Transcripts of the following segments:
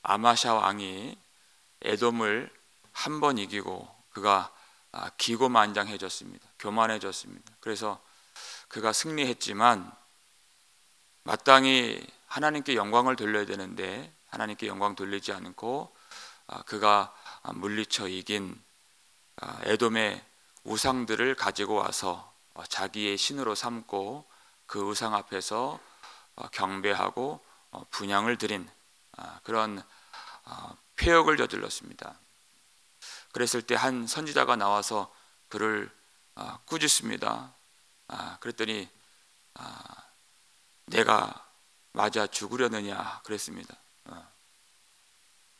아마샤 왕이 에돔을 한 번 이기고 그가 기고만장해졌습니다. 교만해졌습니다. 그래서 그가 승리했지만 마땅히 하나님께 영광을 돌려야 되는데 하나님께 영광 돌리지 않고 그가 물리쳐 이긴 에돔의 우상들을 가지고 와서 자기의 신으로 삼고 그 우상 앞에서 경배하고 분향을 드린 그런 폐역을 저질렀습니다. 그랬을 때 한 선지자가 나와서 그를 꾸짖습니다. 그랬더니 내가 맞아 죽으려느냐 그랬습니다.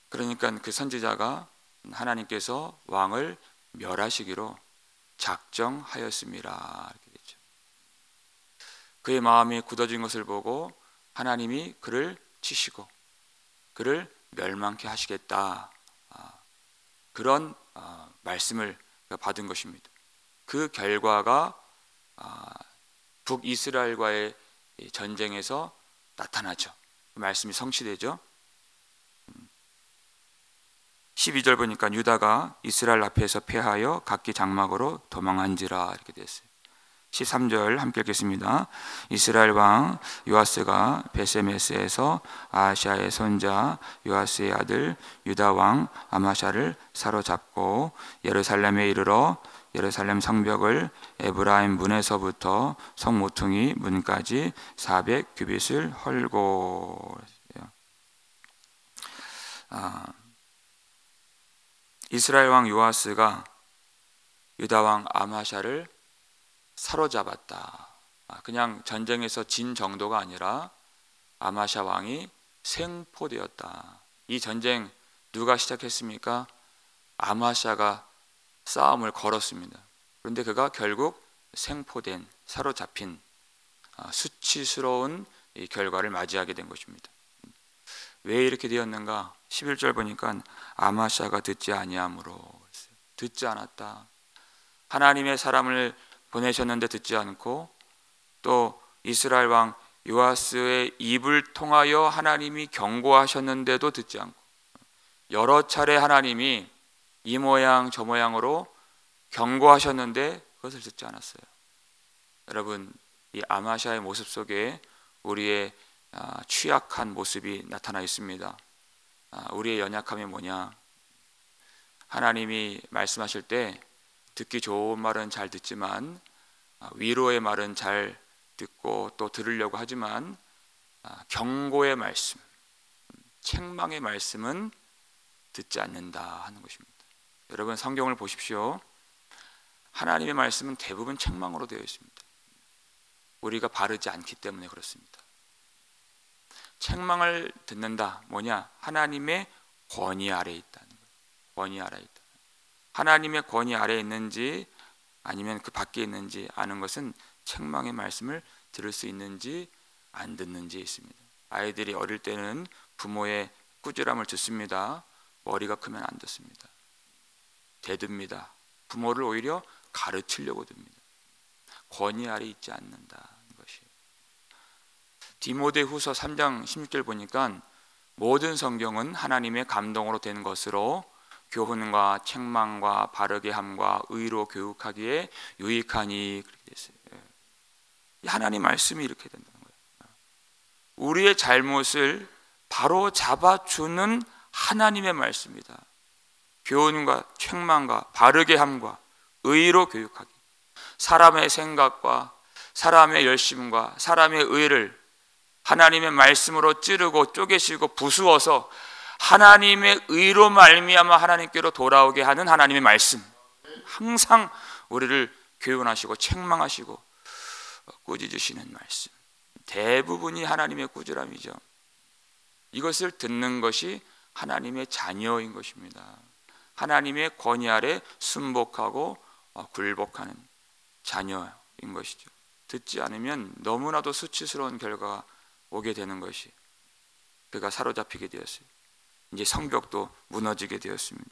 그러니까 그 선지자가 하나님께서 왕을 멸하시기로 작정하였습니다. 이렇게 됐죠. 그의 마음이 굳어진 것을 보고 하나님이 그를 치시고 그를 멸망케 하시겠다. 그런 말씀을 받은 것입니다. 그 결과가 북이스라엘과의 전쟁에서 나타나죠. 그 말씀이 성취되죠. 12절 보니까 유다가 이스라엘 앞에서 패하여 각기 장막으로 도망한지라 이렇게 됐어요. 13절 함께 읽겠습니다. 이스라엘 왕 요아스가 베세메스에서 아하시아의 손자 요아스의 아들 유다 왕 아마샤를 사로잡고 예루살렘에 이르러 예루살렘 성벽을 에브라임 문에서부터 성 모퉁이 문까지 400규빗을 헐고. 이스라엘 왕 요아스가 유다 왕 아마샤를 사로잡았다. 그냥 전쟁에서 진 정도가 아니라 아마샤 왕이 생포되었다. 이 전쟁 누가 시작했습니까? 아마샤가 싸움을 걸었습니다. 그런데 그가 결국 생포된, 사로잡힌 수치스러운 이 결과를 맞이하게 된 것입니다. 왜 이렇게 되었는가? 11절 보니까 아마샤가 듣지 아니함으로. 듣지 않았다. 하나님의 사람을 보내셨는데 듣지 않고, 또 이스라엘 왕 요아스의 입을 통하여 하나님이 경고하셨는데도 듣지 않고, 여러 차례 하나님이 이 모양 저 모양으로 경고하셨는데 그것을 듣지 않았어요. 여러분, 이 아마샤의 모습 속에 우리의 취약한 모습이 나타나 있습니다. 우리의 연약함이 뭐냐? 하나님이 말씀하실 때 듣기 좋은 말은 잘 듣지만, 위로의 말은 잘 듣고 또 들으려고 하지만, 경고의 말씀, 책망의 말씀은 듣지 않는다 하는 것입니다. 여러분, 성경을 보십시오. 하나님의 말씀은 대부분 책망으로 되어 있습니다. 우리가 바르지 않기 때문에 그렇습니다. 책망을 듣는다. 뭐냐? 하나님의 권위 아래에 있다는 거예요. 권위 아래에 있다. 하나님의 권위 아래에 있는지 아니면 그 밖에 있는지 아는 것은 책망의 말씀을 들을 수 있는지 안 듣는지에 있습니다. 아이들이 어릴 때는 부모의 꾸지람을 듣습니다. 머리가 크면 안 듣습니다. 대듭니다. 부모를 오히려 가르치려고 듭니다. 권위 아래에 있지 않는다는 것이. 디모데후서 3장 16절 보니까 모든 성경은 하나님의 감동으로 된 것으로 교훈과 책망과 바르게 함과 의로 교육하기에 유익하니, 그렇게 됐어요. 하나님 말씀이 이렇게 된다는 거예요. 우리의 잘못을 바로 잡아주는 하나님의 말씀이다. 교훈과 책망과 바르게 함과 의로 교육하기. 사람의 생각과 사람의 열심과 사람의 의를 하나님의 말씀으로 찌르고 쪼개시고 부수어서 하나님의 의로 말미암아 하나님께로 돌아오게 하는 하나님의 말씀. 항상 우리를 교훈하시고 책망하시고 꾸짖으시는 말씀. 대부분이 하나님의 꾸지람이죠. 이것을 듣는 것이 하나님의 자녀인 것입니다. 하나님의 권위 아래 순복하고 굴복하는 자녀인 것이죠. 듣지 않으면 너무나도 수치스러운 결과가 오게 되는 것이, 그가 사로잡히게 되었어요. 이제 성벽도 무너지게 되었습니다.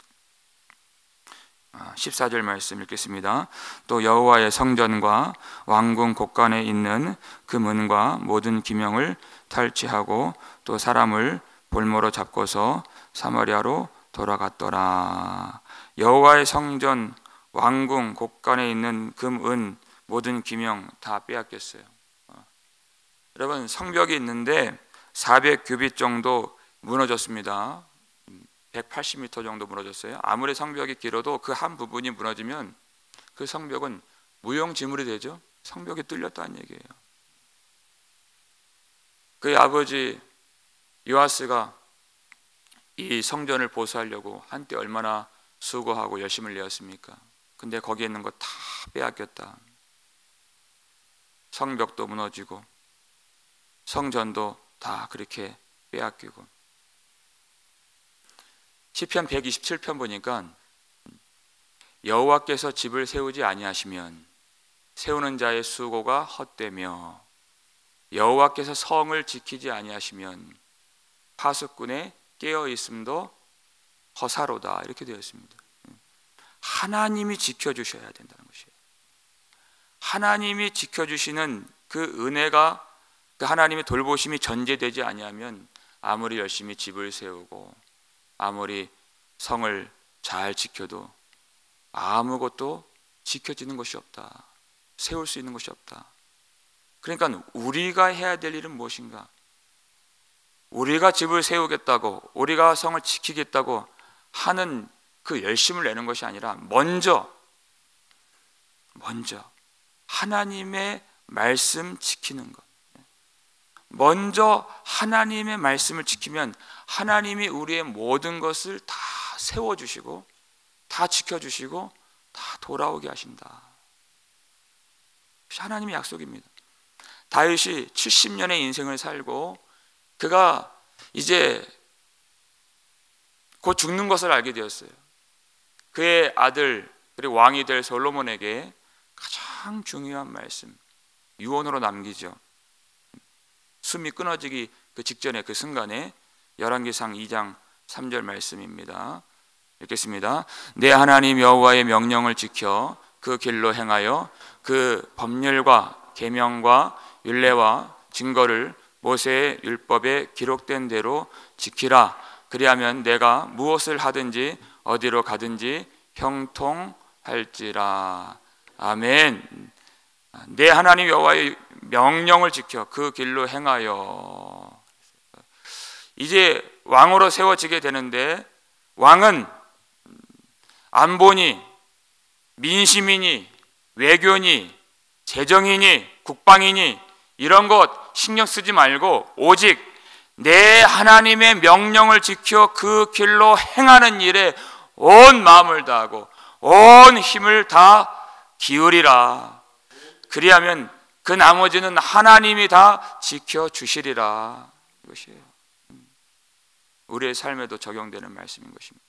14절 말씀 읽겠습니다. 또 여호와의 성전과 왕궁 곳간에 있는 그 문과 모든 기명을 탈취하고 또 사람을 볼모로 잡고서 사마리아로 돌아갔더라. 여호와의 성전 왕궁 곳간에 있는 금, 은, 모든 기명 다 빼앗겼어요. 여러분, 성벽이 있는데 400규빗 정도 무너졌습니다. 180m 정도 무너졌어요. 아무리 성벽이 길어도 그 한 부분이 무너지면 그 성벽은 무용지물이 되죠. 성벽이 뚫렸다는 얘기예요. 그의 아버지 요아스가 이 성전을 보수하려고 한때 얼마나 수고하고 열심을 내었습니까? 근데 거기에 있는 거 다 빼앗겼다. 성벽도 무너지고 성전도 다 그렇게 빼앗기고. 시편 127편 보니까 여호와께서 집을 세우지 아니하시면 세우는 자의 수고가 헛되며 여호와께서 성을 지키지 아니하시면 파수꾼의 깨어 있음도 허사로다, 이렇게 되어 있습니다. 하나님이 지켜주셔야 된다는 것이에요. 하나님이 지켜주시는 그 은혜가, 그 하나님의 돌보심이 전제되지 아니하면 아무리 열심히 집을 세우고 아무리 성을 잘 지켜도 아무것도 지켜지는 것이 없다. 세울 수 있는 것이 없다. 그러니까 우리가 해야 될 일은 무엇인가? 우리가 집을 세우겠다고, 우리가 성을 지키겠다고 하는 그 열심을 내는 것이 아니라 먼저 하나님의 말씀 지키는 것. 먼저 하나님의 말씀을 지키면 하나님이 우리의 모든 것을 다 세워주시고 다 지켜주시고 다 돌아오게 하신다. 하나님의 약속입니다. 다윗이 70년의 인생을 살고 그가 이제 곧 죽는 것을 알게 되었어요. 그의 아들 그리고 왕이 될 솔로몬에게 가장 중요한 말씀, 유언으로 남기죠. 숨이 끊어지기 그 직전에 그 순간에 열왕기상 2장 3절 말씀입니다. 읽겠습니다. 내 하나님 여호와의 명령을 지켜 그 길로 행하여 그 법률과 계명과 율례와 증거를 모세의 율법에 기록된 대로 지키라. 그리하면 내가 무엇을 하든지 어디로 가든지 형통할지라. 아멘. 내 하나님 여호와의 명령을 지켜 그 길로 행하여. 이제 왕으로 세워지게 되는데 왕은 안보니, 민심이니, 외교니, 재정이니, 국방이니 이런 것 신경 쓰지 말고 오직 내 하나님의 명령을 지켜 그 길로 행하는 일에 온 마음을 다하고 온 힘을 다 기울이라. 그리하면 그 나머지는 하나님이 다 지켜주시리라. 이것이에요. 우리의 삶에도 적용되는 말씀인 것입니다.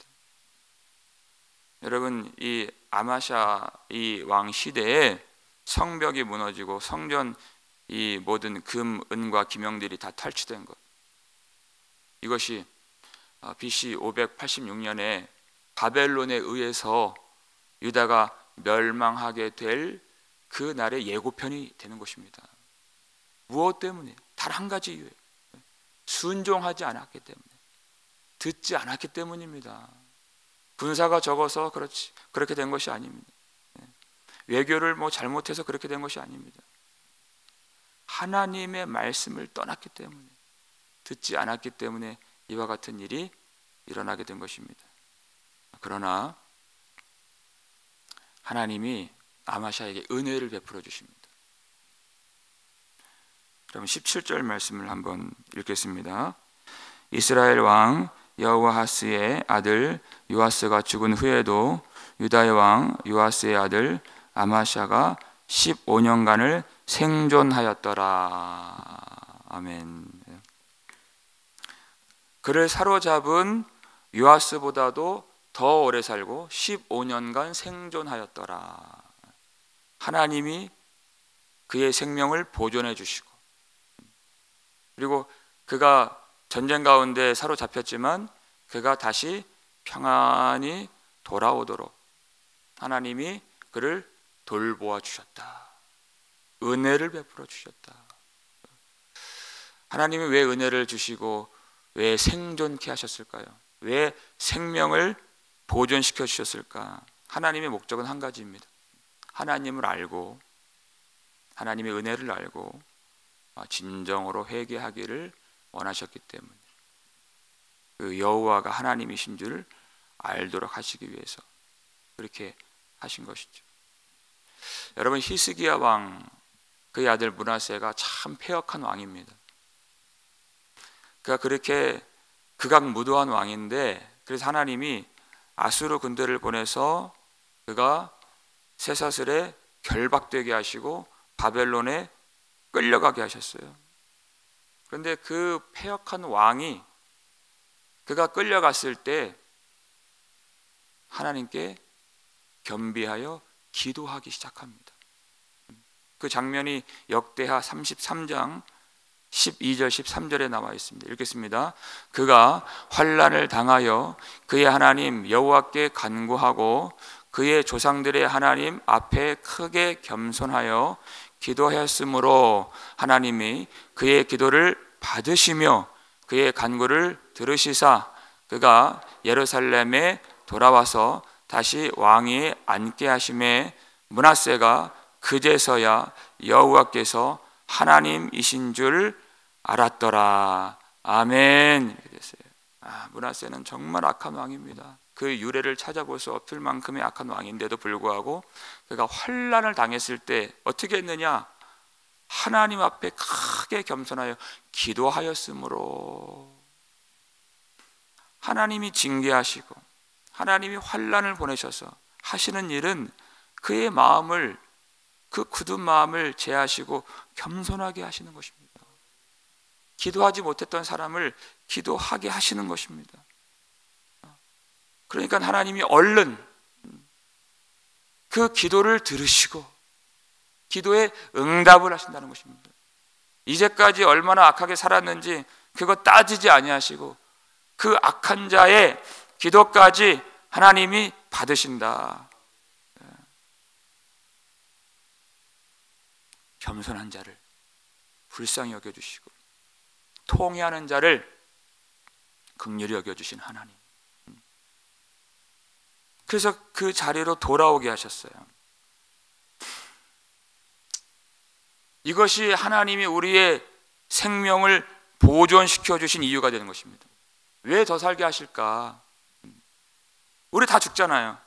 여러분, 이 아마샤 이 왕 시대에 성벽이 무너지고 성전 이 모든 금, 은과 기명들이 다 탈취된 것, 이것이 BC 586년에 바벨론에 의해서 유다가 멸망하게 될 그 날의 예고편이 되는 것입니다. 무엇 때문에? 단 한 가지 이유예요. 순종하지 않았기 때문에, 듣지 않았기 때문입니다. 군사가 적어서 그렇게 된 것이 아닙니다. 외교를 잘못해서 그렇게 된 것이 아닙니다. 하나님의 말씀을 떠났기 때문에, 듣지 않았기 때문에 이와 같은 일이 일어나게 된 것입니다. 그러나 하나님이 아마샤에게 은혜를 베풀어 주십니다. 그럼 17절 말씀을 한번 읽겠습니다. 이스라엘 왕 여호아하스의 아들 요아스가 죽은 후에도 유다의 왕 요아스의 아들 아마샤가 15년간을 생존하였더라. 아멘. 그를 사로잡은 요아스보다도 더 오래 살고 15년간 생존하였더라. 하나님이 그의 생명을 보존해 주시고, 그리고 그가 전쟁 가운데 사로잡혔지만 그가 다시 평안히 돌아오도록 하나님이 그를 돌보아 주셨다. 은혜를 베풀어 주셨다. 하나님이 왜 은혜를 주시고 왜 생존케 하셨을까요? 왜 생명을 보존시켜 주셨을까? 하나님의 목적은 한 가지입니다. 하나님을 알고 하나님의 은혜를 알고 진정으로 회개하기를 원하셨기 때문에, 그 여호와가 하나님이신 줄 알도록 하시기 위해서 그렇게 하신 것이죠. 여러분, 히스기야 왕, 그의 아들 므낫세가 참 패역한 왕입니다. 그가 그렇게 극악무도한 왕인데, 그래서 하나님이 아수르 군대를 보내서 그가 쇠사슬에 결박되게 하시고 바벨론에 끌려가게 하셨어요. 그런데 그 패역한 왕이 그가 끌려갔을 때 하나님께 겸비하여 기도하기 시작합니다. 그 장면이 역대하 33장 12절 13절에 나와 있습니다. 읽겠습니다. 그가 환난을 당하여 그의 하나님 여호와께 간구하고 그의 조상들의 하나님 앞에 크게 겸손하여 기도하였으므로 하나님이 그의 기도를 받으시며 그의 간구를 들으시사 그가 예루살렘에 돌아와서 다시 왕위에 앉게 하심에 므낫세가 그제서야 여호와께서 하나님이신 줄 알았더라. 아멘. 이렇게 됐어요. 므낫세는 정말 악한 왕입니다. 그 유래를 찾아볼 수 없을 만큼의 악한 왕인데도 불구하고 그가 환난을 당했을 때 어떻게 했느냐? 하나님 앞에 크게 겸손하여 기도하였으므로, 하나님이 징계하시고 하나님이 환난을 보내셔서 하시는 일은 그의 마음을, 그 굳은 마음을 제하시고 겸손하게 하시는 것입니다. 기도하지 못했던 사람을 기도하게 하시는 것입니다. 그러니까 하나님이 얼른 그 기도를 들으시고 기도에 응답을 하신다는 것입니다. 이제까지 얼마나 악하게 살았는지 그거 따지지 아니하시고 그 악한 자의 기도까지 하나님이 받으신다. 겸손한 자를 불쌍히 여겨주시고 통회하는 자를 긍휼히 여겨주신 하나님. 그래서 그 자리로 돌아오게 하셨어요. 이것이 하나님이 우리의 생명을 보존시켜 주신 이유가 되는 것입니다. 왜 더 살게 하실까? 우리 다 죽잖아요.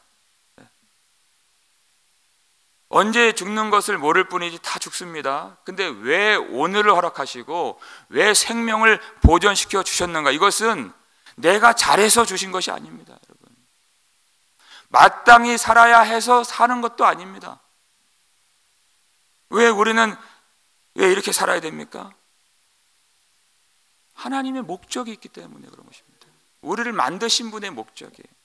언제 죽는 것을 모를 뿐이지 다 죽습니다. 근데 왜 오늘을 허락하시고 왜 생명을 보존시켜 주셨는가? 이것은 내가 잘해서 주신 것이 아닙니다, 여러분. 마땅히 살아야 해서 사는 것도 아닙니다. 왜 우리는 왜 이렇게 살아야 됩니까? 하나님의 목적이 있기 때문에 그런 것입니다. 우리를 만드신 분의 목적이에요.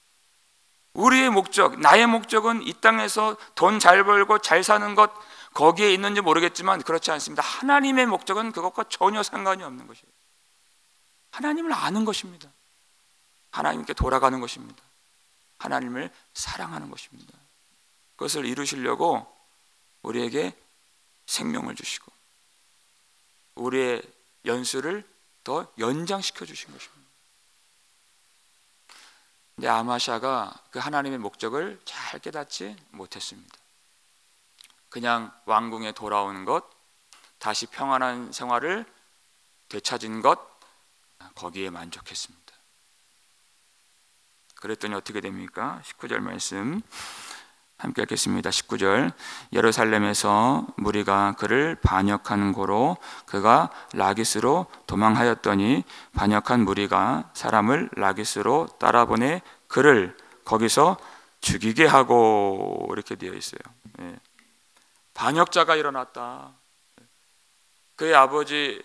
우리의 목적, 나의 목적은 이 땅에서 돈 잘 벌고 잘 사는 것, 거기에 있는지 모르겠지만 그렇지 않습니다. 하나님의 목적은 그것과 전혀 상관이 없는 것이에요. 하나님을 아는 것입니다. 하나님께 돌아가는 것입니다. 하나님을 사랑하는 것입니다. 그것을 이루시려고 우리에게 생명을 주시고 우리의 연수를 더 연장시켜 주신 것입니다. 근데 아마샤가 그 하나님의 목적을 잘 깨닫지 못했습니다. 그냥 왕궁에 돌아오는 것, 다시 평안한 생활을 되찾은 것, 거기에 만족했습니다. 그랬더니 어떻게 됩니까? 19절 말씀 함께 읽겠습니다. 19절. 예루살렘에서 무리가 그를 반역한 고로 그가 라기스로 도망하였더니 반역한 무리가 사람을 라기스로 따라보내 그를 거기서 죽이게 하고, 이렇게 되어 있어요. 예. 반역자가 일어났다. 그의 아버지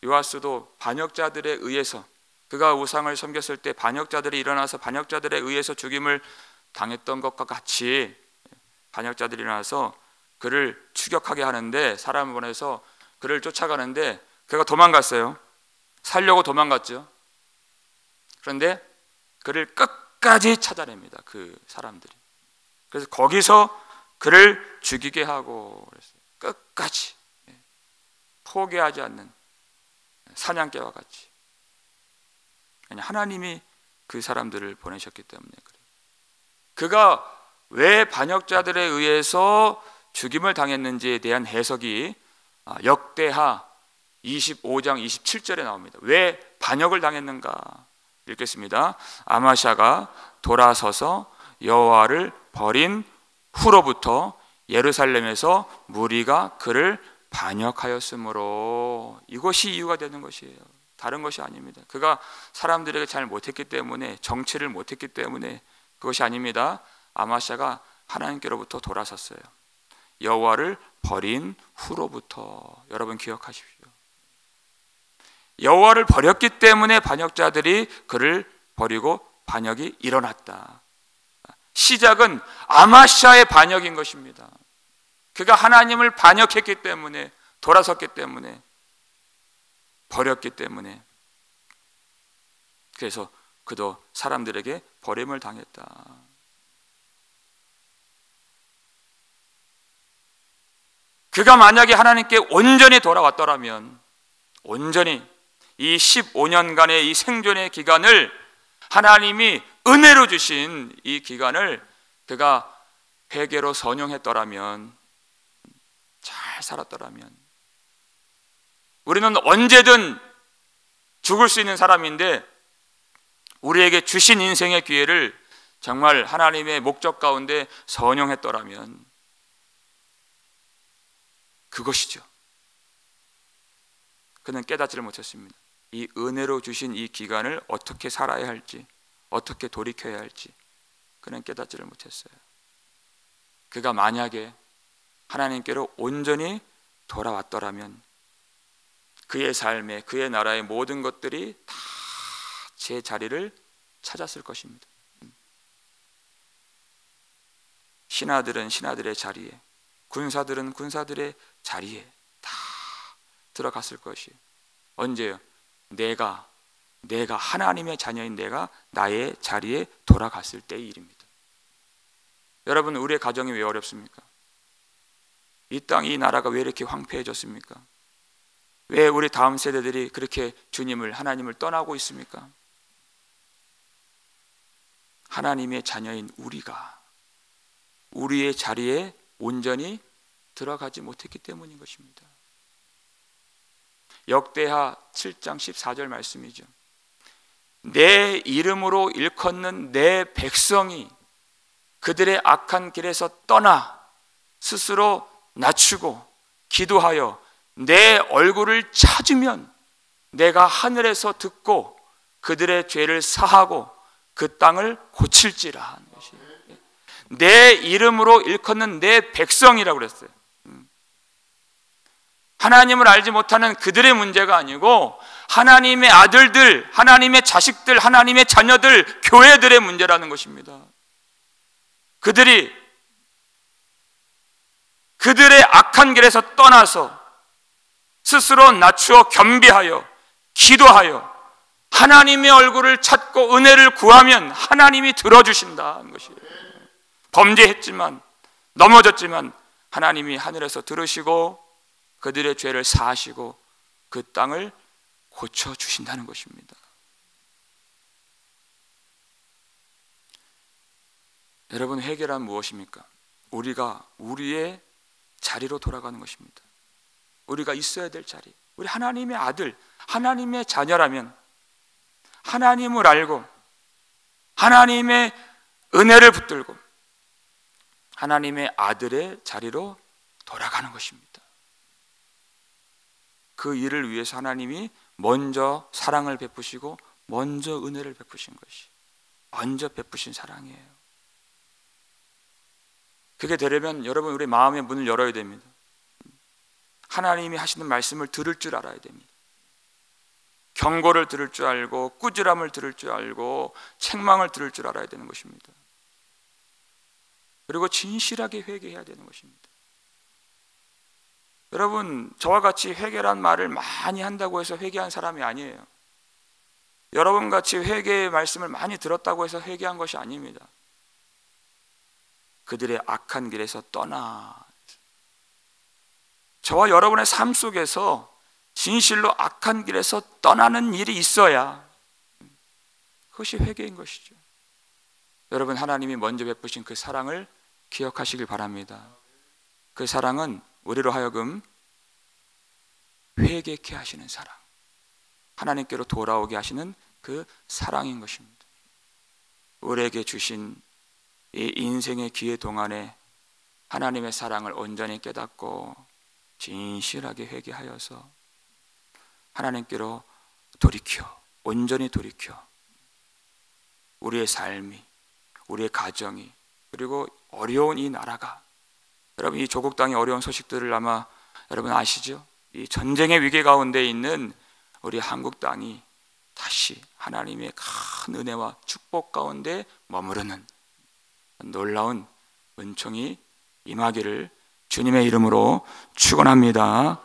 요아스도 반역자들에 의해서, 그가 우상을 섬겼을 때 반역자들이 일어나서 반역자들에 의해서 죽임을 당했던 것과 같이 반역자들이 일어나서 그를 추격하게 하는데, 사람을 보내서 그를 쫓아가는데 그가 도망갔어요. 살려고 도망갔죠. 그런데 그를 끝까지 찾아냅니다, 그 사람들이. 그래서 거기서 그를 죽이게 하고 그랬어요. 끝까지 포기하지 않는 사냥개와 같이. 하나님이 그 사람들을 보내셨기 때문에 그래요. 그가 왜 반역자들에 의해서 죽임을 당했는지에 대한 해석이 역대하 25장 27절에 나옵니다. 왜 반역을 당했는가? 읽겠습니다. 아마샤가 돌아서서 여호와를 버린 후로부터 예루살렘에서 무리가 그를 반역하였으므로, 이것이 이유가 되는 것이에요. 다른 것이 아닙니다. 그가 사람들에게 잘 못했기 때문에, 정치를 못했기 때문에 그것이 아닙니다. 아마샤가 하나님께로부터 돌아섰어요. 여호와를 버린 후로부터. 여러분 기억하십시오. 여호와를 버렸기 때문에 반역자들이 그를 버리고 반역이 일어났다. 시작은 아마샤의 반역인 것입니다. 그가 하나님을 반역했기 때문에, 돌아섰기 때문에, 버렸기 때문에, 그래서 그도 사람들에게 버림을 당했다. 그가 만약에 하나님께 온전히 돌아왔더라면, 온전히 이 15년간의 이 생존의 기간을, 하나님이 은혜로 주신 이 기간을 그가 회개로 선용했더라면, 잘 살았더라면, 우리는 언제든 죽을 수 있는 사람인데 우리에게 주신 인생의 기회를 정말 하나님의 목적 가운데 선용했더라면 그것이죠. 그는 깨닫지를 못했습니다. 이 은혜로 주신 이 기간을 어떻게 살아야 할지, 어떻게 돌이켜야 할지 그는 깨닫지를 못했어요. 그가 만약에 하나님께로 온전히 돌아왔더라면 그의 삶에, 그의 나라의 모든 것들이 다 제 자리를 찾았을 것입니다. 신하들은 신하들의 자리에, 군사들은 군사들의 자리에 다 들어갔을 것이에요. 언제요? 내가 하나님의 자녀인 내가 나의 자리에 돌아갔을 때의 일입니다. 여러분, 우리의 가정이 왜 어렵습니까? 이 땅, 이 나라가 왜 이렇게 황폐해졌습니까? 왜 우리 다음 세대들이 그렇게 주님을, 하나님을 떠나고 있습니까? 하나님의 자녀인 우리가 우리의 자리에 온전히 들어가지 못했기 때문인 것입니다. 역대하 7장 14절 말씀이죠. 내 이름으로 일컫는 내 백성이 그들의 악한 길에서 떠나 스스로 낮추고 기도하여 내 얼굴을 찾으면 내가 하늘에서 듣고 그들의 죄를 사하고 그 땅을 고칠지라 하는 것이에요. 내 이름으로 일컫는 내 백성이라고 그랬어요. 하나님을 알지 못하는 그들의 문제가 아니고 하나님의 아들들, 하나님의 자식들, 하나님의 자녀들, 교회들의 문제라는 것입니다. 그들이 그들의 악한 길에서 떠나서 스스로 낮추어 겸비하여 기도하여 하나님의 얼굴을 찾고 은혜를 구하면 하나님이 들어주신다는 것이에요. 범죄했지만, 넘어졌지만 하나님이 하늘에서 들으시고 그들의 죄를 사하시고 그 땅을 고쳐주신다는 것입니다. 여러분, 회개란 무엇입니까? 우리가 우리의 자리로 돌아가는 것입니다. 우리가 있어야 될 자리, 우리 하나님의 아들, 하나님의 자녀라면 하나님을 알고 하나님의 은혜를 붙들고 하나님의 아들의 자리로 돌아가는 것입니다. 그 일을 위해서 하나님이 먼저 사랑을 베푸시고 먼저 은혜를 베푸신 것이, 먼저 베푸신 사랑이에요. 그게 되려면 여러분, 우리 마음의 문을 열어야 됩니다. 하나님이 하시는 말씀을 들을 줄 알아야 됩니다. 경고를 들을 줄 알고 꾸지람을 들을 줄 알고 책망을 들을 줄 알아야 되는 것입니다. 그리고 진실하게 회개해야 되는 것입니다. 여러분, 저와 같이 회개란 말을 많이 한다고 해서 회개한 사람이 아니에요. 여러분 같이 회개의 말씀을 많이 들었다고 해서 회개한 것이 아닙니다. 그들의 악한 길에서 떠나, 저와 여러분의 삶 속에서 진실로 악한 길에서 떠나는 일이 있어야 그것이 회개인 것이죠. 여러분, 하나님이 먼저 베푸신 그 사랑을 기억하시길 바랍니다. 그 사랑은 우리로 하여금 회개케 하시는 사랑, 하나님께로 돌아오게 하시는 그 사랑인 것입니다. 우리에게 주신 이 인생의 기회 동안에 하나님의 사랑을 온전히 깨닫고 진실하게 회개하여서 하나님께로 돌이켜, 온전히 돌이켜 우리의 삶이, 우리의 가정이, 그리고 어려운 이 나라가, 여러분, 이 조국 땅의 어려운 소식들을 아마 여러분 아시죠? 이 전쟁의 위기 가운데 있는 우리 한국 땅이 다시 하나님의 큰 은혜와 축복 가운데 머무르는 놀라운 은총이 임하기를 주님의 이름으로 축원합니다.